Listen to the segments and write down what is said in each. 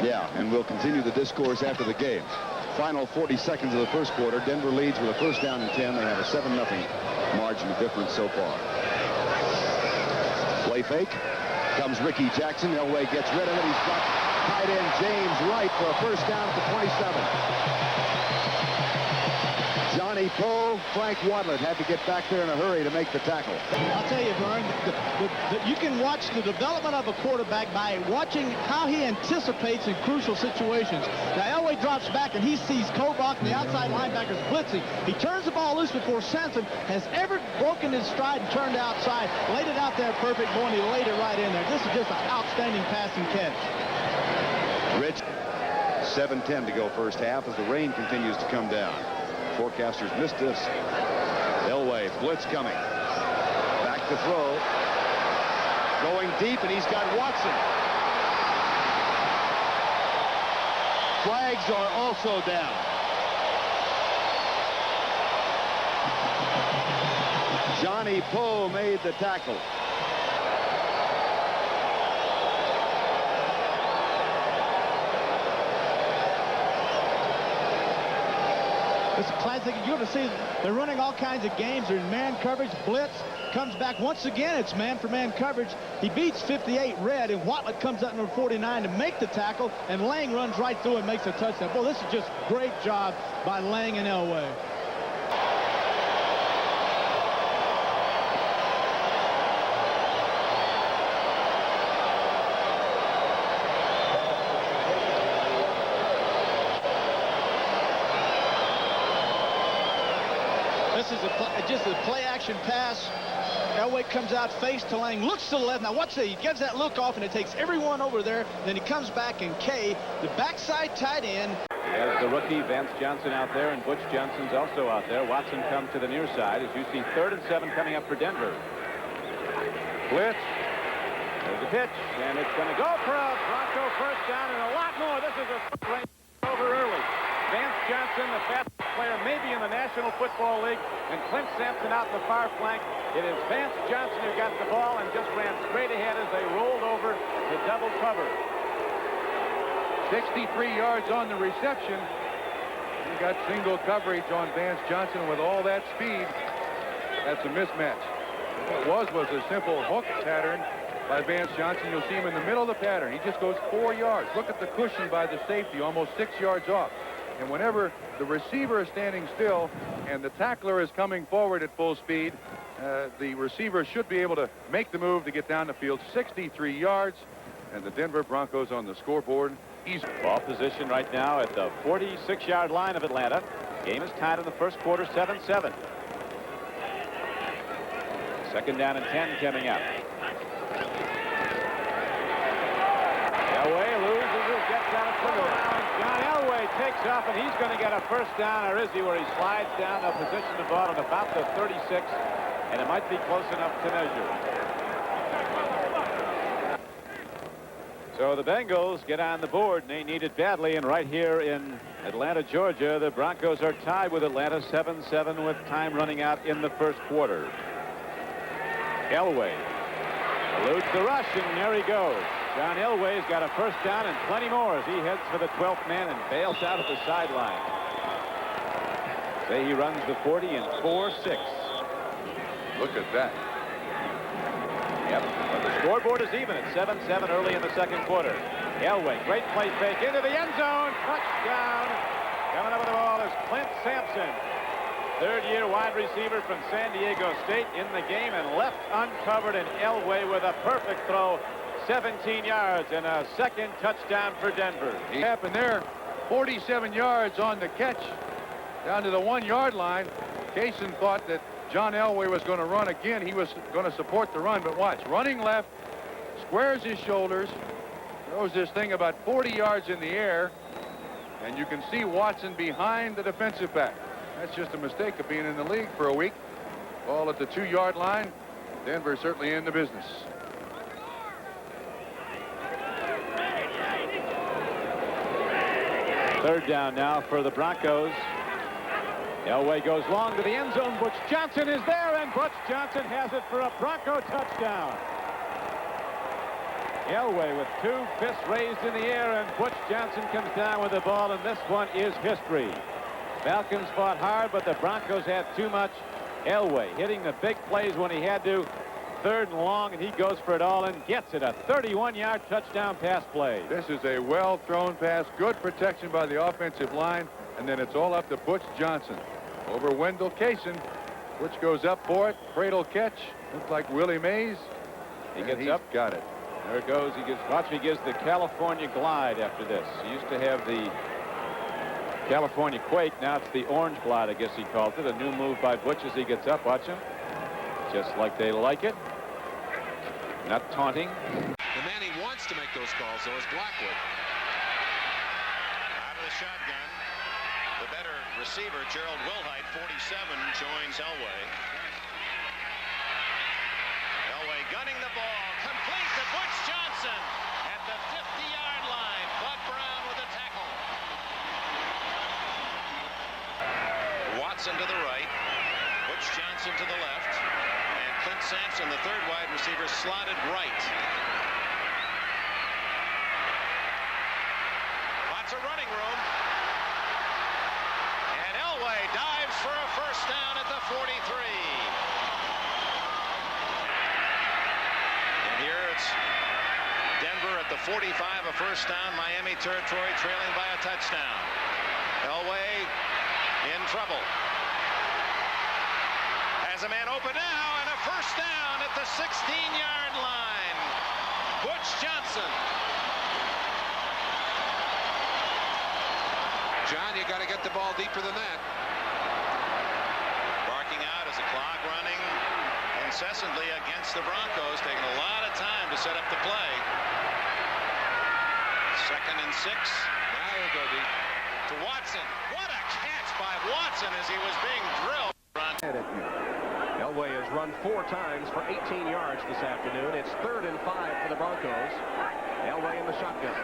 Yeah, and we'll continue the discourse after the game. Final 40 seconds of the first quarter. Denver leads with a first down and 10. They have a 7-0 margin of difference so far. Play fake. Comes Ricky Jackson. Elway gets rid of it. He's got tight end James Wright for a first down at the 27. Johnny Poe, Frank Wadlett had to get back there in a hurry to make the tackle. I'll tell you, Vern, you can watch the development of a quarterback by watching how he anticipates in crucial situations. Now, Elway drops back, and he sees Kobach and the outside linebackers blitzing. He turns the ball loose before Sampson has ever broken his stride and turned outside, laid it out there perfect, and he laid it right in there. This is just an outstanding passing catch. Rich, 7:10 to go first half as the rain continues to come down. Forecasters missed this. Elway, blitz coming. Back to throw. Going deep, and he's got Watson. Flags are also down. Johnny Poe made the tackle. It's a classic. You're going to see they're running all kinds of games. There's man coverage, blitz, comes back. Once again, it's man-for-man coverage. He beats 58 Red, and Watlett comes out number 49 to make the tackle, and Lang runs right through and makes a touchdown. Boy, this is just great job by Lang and Elway. This is just a play-action pass. Elway comes out face to Lang, looks to the left. Now watch that. He gives that look off, and it takes everyone over there. Then he comes back, and Kay, the backside tight end. There's the rookie Vance Johnson out there, and Butch Johnson's also out there. Watson comes to the near side as you see 3rd and 7 coming up for Denver. Blitz. There's a pitch, and it's going to go for a Bronco first down and a lot more. This is a range over early. Vance Johnson, the fastest player maybe in the National Football League, and Clint Sampson out in the far flank. It is Vance Johnson who got the ball and just ran straight ahead as they rolled over the double cover. 63 yards on the reception. He got single coverage on Vance Johnson with all that speed. That's a mismatch. What it was a simple hook pattern by Vance Johnson. You'll see him in the middle of the pattern. He just goes 4 yards. Look at the cushion by the safety, almost 6 yards off. And whenever the receiver is standing still and the tackler is coming forward at full speed, the receiver should be able to make the move to get down the field. 63 yards, and the Denver Broncos on the scoreboard. Easy. Ball position right now at the 46-yard line of Atlanta. Game is tied in the first quarter, 7-7. 2nd down and 10 coming up. Elway loses it, gets out of turnaround. John Elway takes off, and he's going to get a first down, or is he, where he slides down a position the ball at about the 36, and it might be close enough to measure. So the Bengals get on the board, and they need it badly, and right here in Atlanta, Georgia, the Broncos are tied with Atlanta 7-7 with time running out in the first quarter. Elway eludes the rush, and there he goes. John Elway's got a first down and plenty more as he heads for the 12th man and bails out at the sideline. Say he runs the 40 in 4.6. Look at that. Yep, but the scoreboard is even at 7-7 early in the second quarter. Elway, great play fake into the end zone. Touchdown. Coming up with the ball is Clint Sampson. 3rd-year wide receiver from San Diego State in the game and left uncovered, and Elway with a perfect throw. 17 yards and a second touchdown for Denver. He happened there. 47 yards on the catch down to the 1-yard line. Kaysen thought that John Elway was going to run again. He was going to support the run, but watch. Running left, squares his shoulders, throws this thing about 40 yards in the air, and you can see Watson behind the defensive back. That's just a mistake of being in the league for a week. Ball at the 2-yard line. Denver certainly in the business. Third down now for the Broncos. Elway goes long to the end zone. Butch Johnson is there, and Butch Johnson has it for a Bronco touchdown. Elway with 2 fists raised in the air, and Butch Johnson comes down with the ball, and this one is history. Falcons fought hard, but the Broncos had too much. Elway hitting the big plays when he had to. 3rd and long, and he goes for it all and gets it. A 31-yard touchdown pass play. This is a well-thrown pass. Good protection by the offensive line. And then it's all up to Butch Johnson. Over Wendell Kaysen. Butch goes up for it. Cradle catch. Looks like Willie Mays. He gets up. Got it. There it goes. Watch, he gives the California glide after this. He used to have the California quake. Now it's the orange glide, I guess he calls it. A new move by Butch as he gets up. Watch him. Just like they like it. Not taunting. The man he wants to make those calls, though, is Blackwood. Out of the shotgun, the better receiver, Gerald Wilhite, 47, joins Elway. Elway gunning the ball, complete to Butch Johnson at the 50-yard line. Bud Brown with a tackle. Watson to the right, Butch Johnson to the left. Clint Sampson, the 3rd wide receiver, slotted right. Lots of running room. And Elway dives for a first down at the 43. And here it's Denver at the 45, a first down. Miami territory trailing by a touchdown. Elway in trouble. Has a man open now. First down at the 16-yard line. Butch Johnson. John, you got to get the ball deeper than that. Barking out as the clock running incessantly against the Broncos, taking a lot of time to set up the play. 2nd and 6. Now he'll go deep. To Watson. What a catch by Watson as he was being drilled. Elway has run 4 times for 18 yards this afternoon. It's 3rd and 5 for the Broncos. Elway in the shotgun.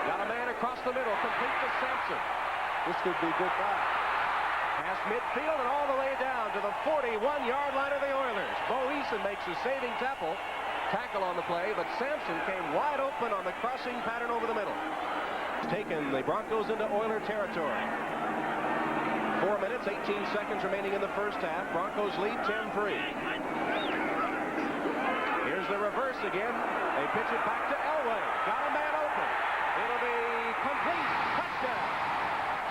Got a man across the middle, complete to Sampson. This could be goodbye. Past midfield and all the way down to the 41-yard line of the Oilers. Bo Eason makes a saving tackle on the play, but Sampson came wide open on the crossing pattern over the middle. Taken the Broncos into Oiler territory. 4 minutes, 18 seconds remaining in the first half. Broncos lead 10-3. Here's the reverse again. They pitch it back to Elway. Got a man open. It'll be complete. Touchdown.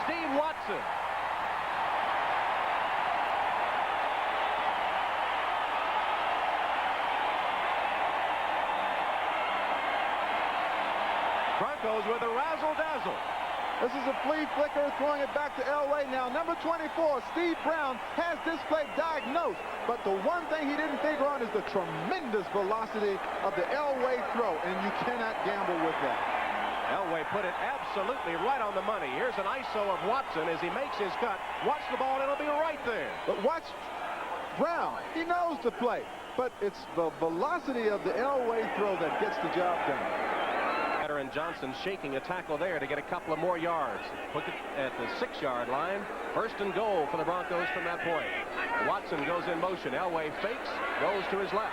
Steve Watson. Broncos with a razzle-dazzle. This is a flea flicker, throwing it back to Elway. Now, number 24, Steve Brown, has this play diagnosed. But the one thing he didn't figure on is the tremendous velocity of the Elway throw, and you cannot gamble with that. Elway put it absolutely right on the money. Here's an ISO of Watson as he makes his cut. Watch the ball, and it'll be right there. But watch Brown. He knows the play. But it's the velocity of the Elway throw that gets the job done. And Johnson shaking a tackle there to get a couple of more yards. Put it at the 6-yard line. 1st and goal for the Broncos from that point. Watson goes in motion. Elway fakes, goes to his left.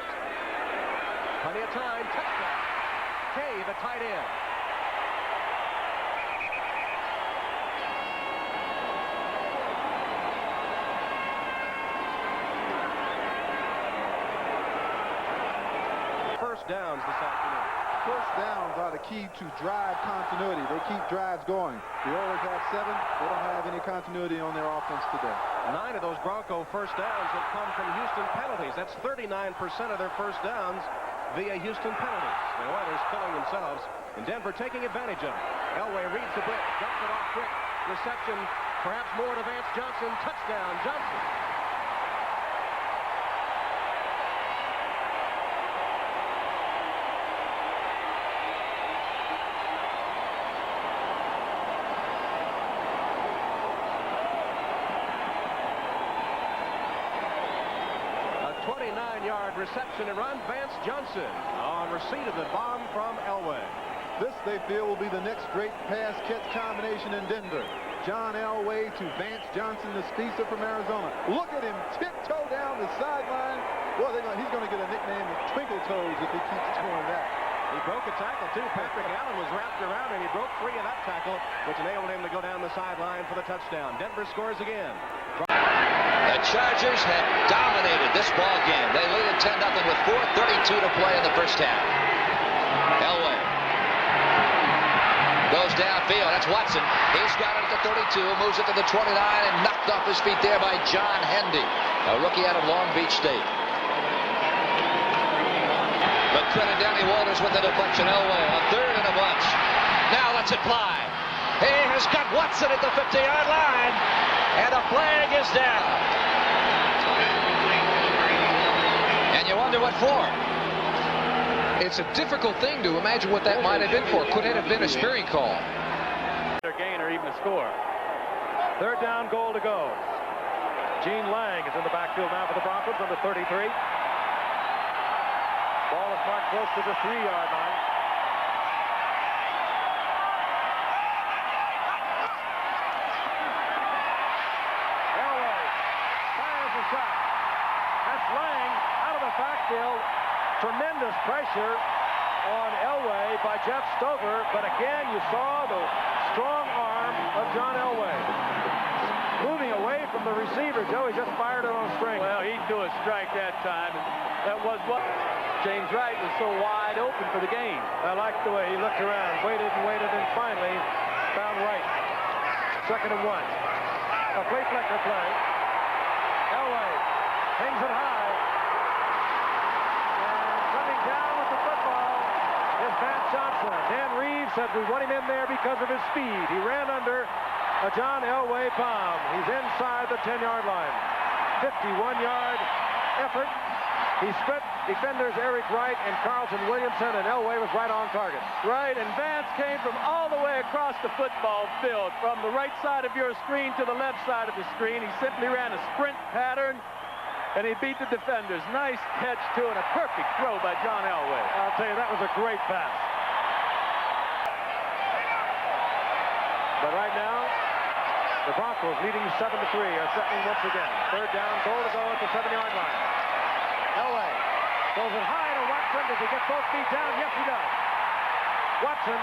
Plenty of time. Touchdown. Kay, the tight end. First downs this afternoon. First downs are the key to drive continuity. They keep drives going. The Oilers have 7. They don't have any continuity on their offense today. 9 of those Bronco first downs have come from Houston penalties. That's 39% of their first downs via Houston penalties. The Oilers killing themselves, and Denver taking advantage of it. Elway reads the blitz, dumps it off quick. Reception, perhaps more to Vance Johnson. Touchdown, Johnson. Reception and run. Vance Johnson on receipt of the bomb from Elway. This, they feel, will be the next great pass-catch combination in Denver. John Elway to Vance Johnson, the speedster from Arizona. Look at him tiptoe down the sideline Boy, he's going to get a nickname of Twinkle Toes if he keeps scoring that. He broke a tackle, too. Patrick Allen was wrapped around him. He broke free of that tackle, which enabled him to go down the sideline for the touchdown. Denver scores again. The Chargers have dominated this ball game. They lead at 10-0 with 4:32 to play in the first half. Elway goes downfield. That's Watson. He's got it at the 32, moves it to the 29, and knocked off his feet there by John Hendy, a rookie out of Long Beach State. McQuinn and Danny Walters with the deflection. Elway on 3rd and a bunch. Now lets it fly. He has got Watson at the 50-yard line, and a flag is down. And you wonder what for. It's a difficult thing to imagine what that might have been for. Could it have been a spearing call? Their gain or even a score. 3rd down, goal to go. Gene Lang is in the backfield now for the Broncos, number 33. Ball is marked close to the 3-yard line. Elway fires a shot. That's Lang out of the backfield. Tremendous pressure on Elway by Jeff Stover, but again you saw the strong arm of John Elway. Moving away from the receiver, Joe, he just fired it on a string. Well, he threw a strike that time. That was what James Wright was so wide open for the game. I liked the way he looked around, waited and waited, and finally found Wright. 2nd and 1. A Clay Flecker play. Elway hangs it high. And coming down with the football is Vance Johnson. Dan Reeves said we want him in there because of his speed. He ran under a John Elway bomb. He's inside the 10-yard line. 51-yard effort. He split defenders Eric Wright and Carlton Williamson, and Elway was right on target. Right, and Vance came from all the way across the football field, from the right side of your screen to the left side of the screen. He simply ran a sprint pattern, and he beat the defenders. Nice catch, too, and a perfect throw by John Elway. I'll tell you, that was a great pass. But right now, the Broncos leading 7-3 are threatening once again. 3rd down, goal to go at the 7-yard line. Elway throws it high to Watson. Does he get both feet down? Yes, he does. Watson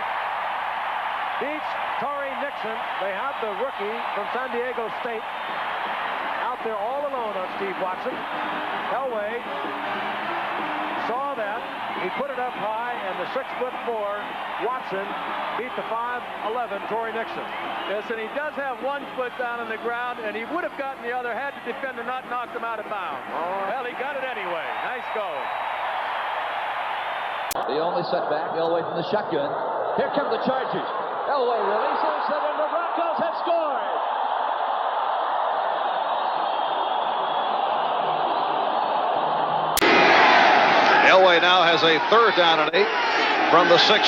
beats Torrey Nixon. They have the rookie from San Diego State out there all alone on Steve Watson. Elway saw that. He put it up high, and the 6'4" Watson beat the 5'11" Torrey Nixon. Yes, and he does have one foot down on the ground, and he would have gotten the other had the defender not knocked him out of bounds. Well, he got it anyway. Nice going. The only setback, Elway from the shotgun. Here come the Chargers. Elway releases, and the Broncos have scored. Elway now has a 3rd down and 8 from the 16.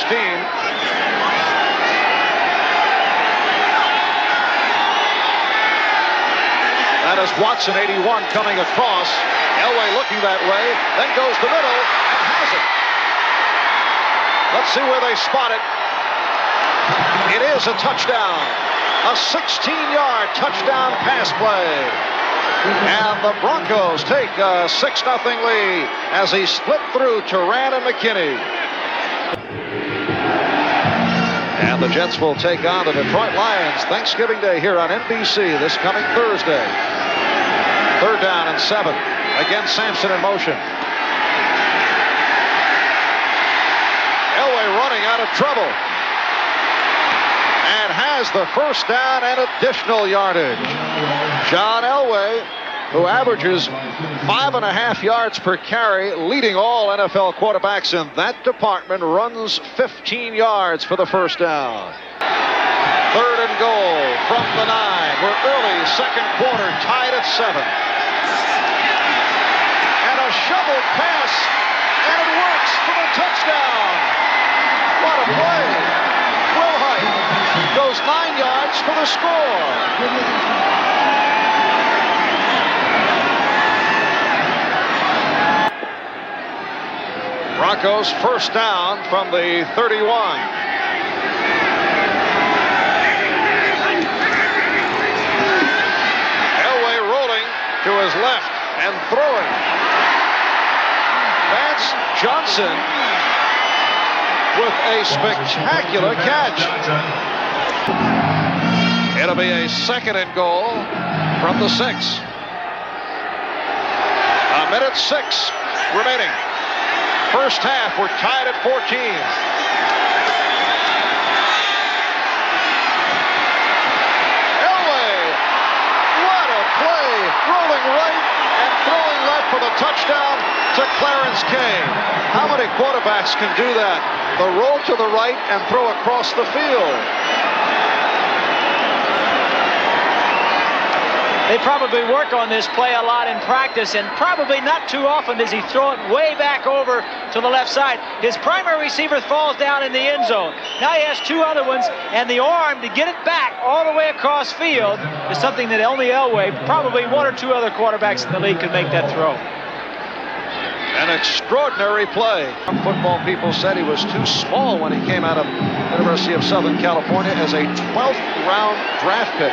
That is Watson, 81, coming across. Elway looking that way, then goes the middle and has it. Let's see where they spot it. It is a touchdown. A 16-yard touchdown pass play. And the Broncos take a 6-0 lead as he split through Turan and McKinney. And the Jets will take on the Detroit Lions Thanksgiving Day here on NBC this coming Thursday. 3rd down and 7. Again, Sampson in motion. Elway running out of trouble. And has the 1st down and additional yardage. John Elway, who averages 5.5 yards per carry, leading all NFL quarterbacks in that department, runs 15 yards for the 1st down. 3rd and goal from the 9. We're early 2nd quarter, tied at 7. And a shovel pass, and it works for the touchdown. What a play. Will Hite goes 9 yards for the score. Broncos 1st down from the 31. Elway rolling to his left and throwing. Vance Johnson with a spectacular catch. It'll be a 2nd and goal from the 6. 1:06 remaining. First half, we're tied at 14. Elway, what a play, rolling right and throwing left for the touchdown to Clarence Kay. How many quarterbacks can do that? The roll to the right and throw across the field. They probably work on this play a lot in practice, and probably not too often does he throw it way back over to the left side. His primary receiver falls down in the end zone. Now he has 2 other ones, and the arm to get it back all the way across field is something that only Elway, probably 1 or 2 other quarterbacks in the league could make that throw. An extraordinary play. Some football people said he was too small when he came out of University of Southern California as a 12th round draft pick.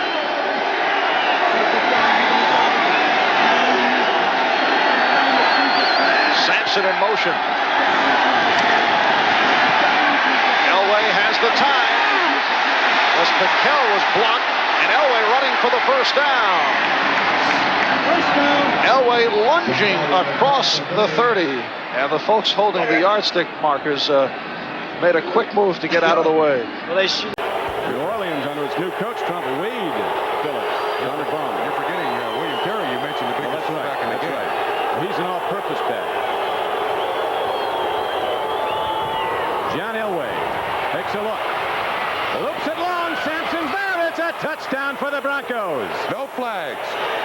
Sampson in motion. Elway has the time as Piquel was blocked, and Elway running for the first down. Elway lunging across the 30, and the folks holding the yardstick markers made a quick move to get out of the way. Well, New Orleans under its new coach, Trump, Wade Phillips, Hunter Bond. You're forgetting William Terry. You mentioned the biggest back in the game. Right. Well, he's an all-purpose back. John Elway takes a look. Loops it long. Sampson's there. It's a touchdown for the Broncos. No flags.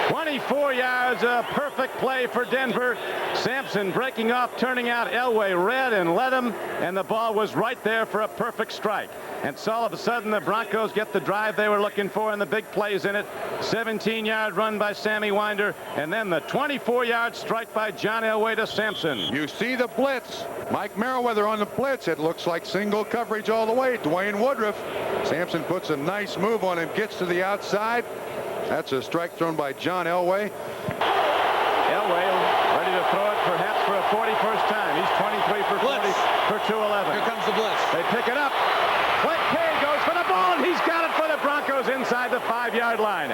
24 yards, a perfect play for Denver. Sampson breaking off, turning out Elway, read and led him, and the ball was right there for a perfect strike. And so all of a sudden the Broncos get the drive they were looking for, and the big plays in it. 17-yard run by Sammy Winder, and then the 24-yard strike by John Elway to Sampson. You see the blitz. Mike Merriweather on the blitz. It looks like single coverage all the way. Dwayne Woodruff. Sampson puts a nice move on him, gets to the outside. That's a strike thrown by John Elway. Elway ready to throw it perhaps for a 41st time. He's 23 for 40 for 211. Here comes the blitz. They pick it up. Clint Kay goes for the ball, and he's got it for the Broncos inside the 5-yard line.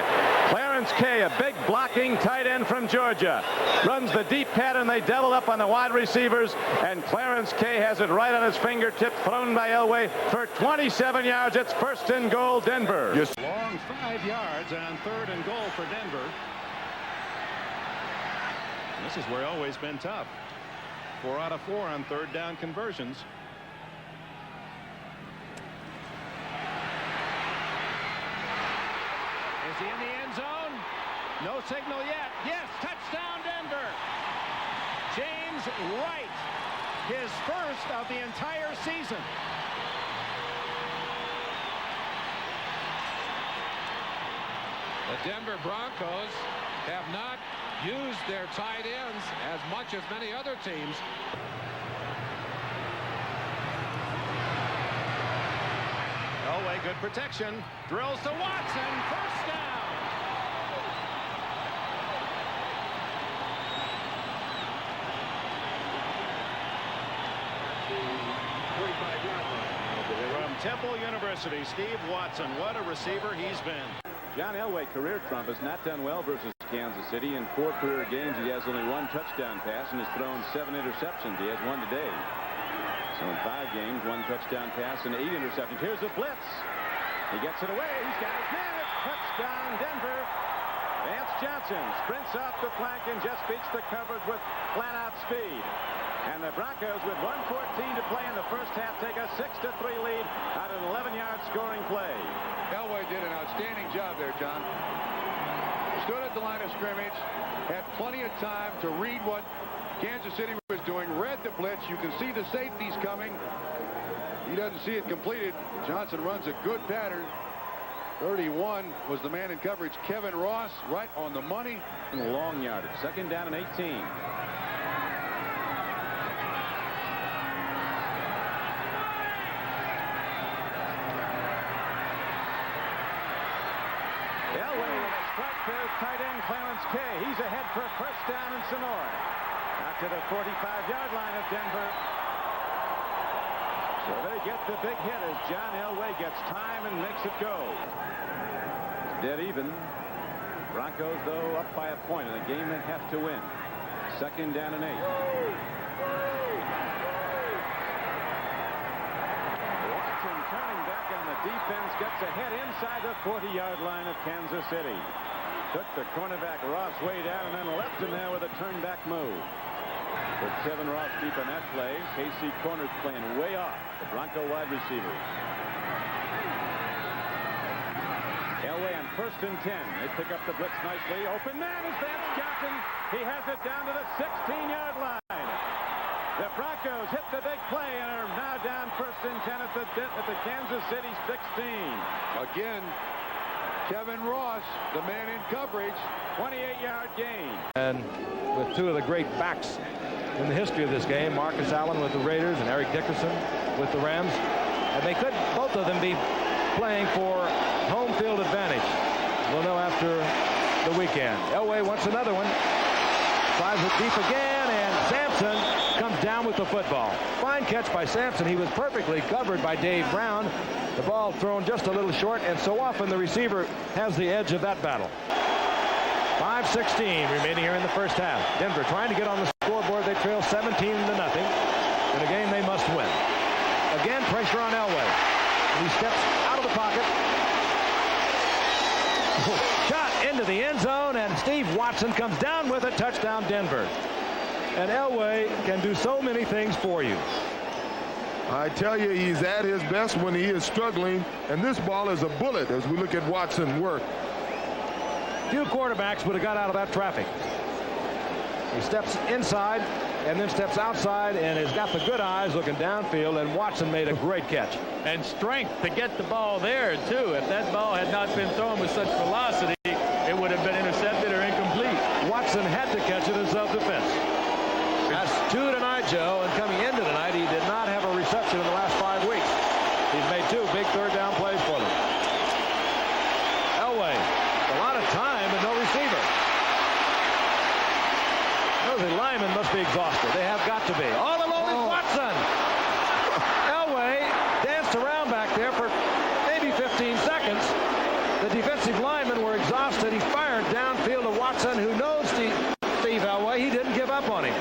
Clarence Kay, a big blocking tight end from Georgia, runs the deep pattern. They double up on the wide receivers, and Clarence Kay has it right on his fingertip, thrown by Elway for 27 yards. It's 1st and goal, Denver. Yes. Long 5 yards on 3rd and goal for Denver. This is where Elway's been tough. 4 out of 4 on 3rd down conversions. Is he in the end zone? No signal yet. Yes, touchdown Denver. James Wright, his first of the entire season. The Denver Broncos have not used their tight ends as much as many other teams. Elway, good protection. Drills to Watson. First down. From Temple University, Steve Watson. What a receiver he's been. John Elway, career Trump, has not done well versus Kansas City. In 4 career games, he has only 1 touchdown pass and has thrown 7 interceptions. He has 1 today. So in 5 games, 1 touchdown pass and 8 interceptions. Here's the blitz. He gets it away. He's got his man. It's touchdown, Denver. Vance Johnson sprints off the flank and just beats the coverage with flat-out speed. And the Broncos, with 1:14 to play in the first half, take a 6-3 lead out of an 11-yard scoring play. Elway did an outstanding job there, John. Stood at the line of scrimmage, had plenty of time to read what Kansas City was doing, read the blitz. You can see the safeties coming. He doesn't see it completed. Johnson runs a good pattern. 31 was the man in coverage, Kevin Ross, right on the money. Long yardage, 2nd down and 18. Elway with a strike there, tight end Clarence Kay. He's ahead for 1st down and some more. Out to the 45-yard line of Denver. So they get the big hit as John Elway gets time and makes it go. It's dead even. Broncos, though, up by a point in a game they have to win. 2nd down and 8. Watson turning back on the defense gets ahead inside the 40-yard line of Kansas City. Took the cornerback Ross way down and then left him there with a turn-back move. With Kevin Ross deep on that play, KC corners playing way off the Bronco wide receivers. Elway on 1st and 10. They pick up the blitz nicely. Open man is Vance Johnson. He has it down to the 16-yard line. The Broncos hit the big play and are now down 1st and 10 at the Kansas City 16. Again, Kevin Ross, the man in coverage. 28-yard gain. And with two of the great backs in the history of this game, Marcus Allen with the Raiders and Eric Dickerson with the Rams. And they could, both of them, be playing for home field advantage. We'll know after the weekend. Elway wants another one. Tries it deep again, and Sampson comes down with the football. Fine catch by Sampson. He was perfectly covered by Dave Brown. The ball thrown just a little short, and so often the receiver has the edge of that battle. 5:16 remaining here in the first half. Denver trying to get on the scoreboard. They trail 17-0 in a game they must win. Again, pressure on Elway. He steps out of the pocket. Shot into the end zone, and Steve Watson comes down with a touchdown, Denver. And Elway can do so many things for you. I tell you, he's at his best when he is struggling, and this ball is a bullet as we look at Watson work. Few quarterbacks would have got out of that traffic. He steps inside and then steps outside and has got the good eyes looking downfield, and Watson made a great catch. And strength to get the ball there, too. If that ball had not been thrown with such velocity, it would have been intercepted or incomplete. Watson had to catch it in self-defense. That's 2 tonight, Joe, and coming into tonight, he did not have a reception in the last 5 weeks. He's made 2 big third-down plays for them. Elway, a lot of time and no receiver. The linemen must be exhausted. They have got to be. All alone is Watson. Elway danced around back there for maybe 15 seconds. The defensive linemen were exhausted. He fired downfield to Watson, who knows Steve Elway. He didn't give up on him.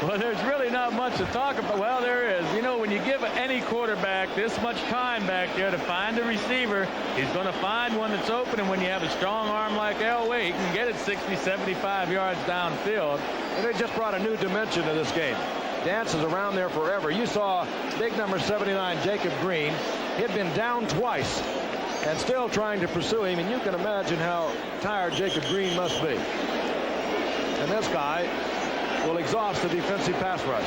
Well, there's really not much to talk about. Well, there is. You know, when you give any quarterback this much time back there to find a receiver, he's going to find one that's open. And when you have a strong arm like Elway, he can get it 60, 75 yards downfield. And they just brought a new dimension to this game. Dances around there forever. You saw big number 79, Jacob Green. He'd been down twice and still trying to pursue him. And you can imagine how tired Jacob Green must be. And this guy will exhaust the defensive pass rush.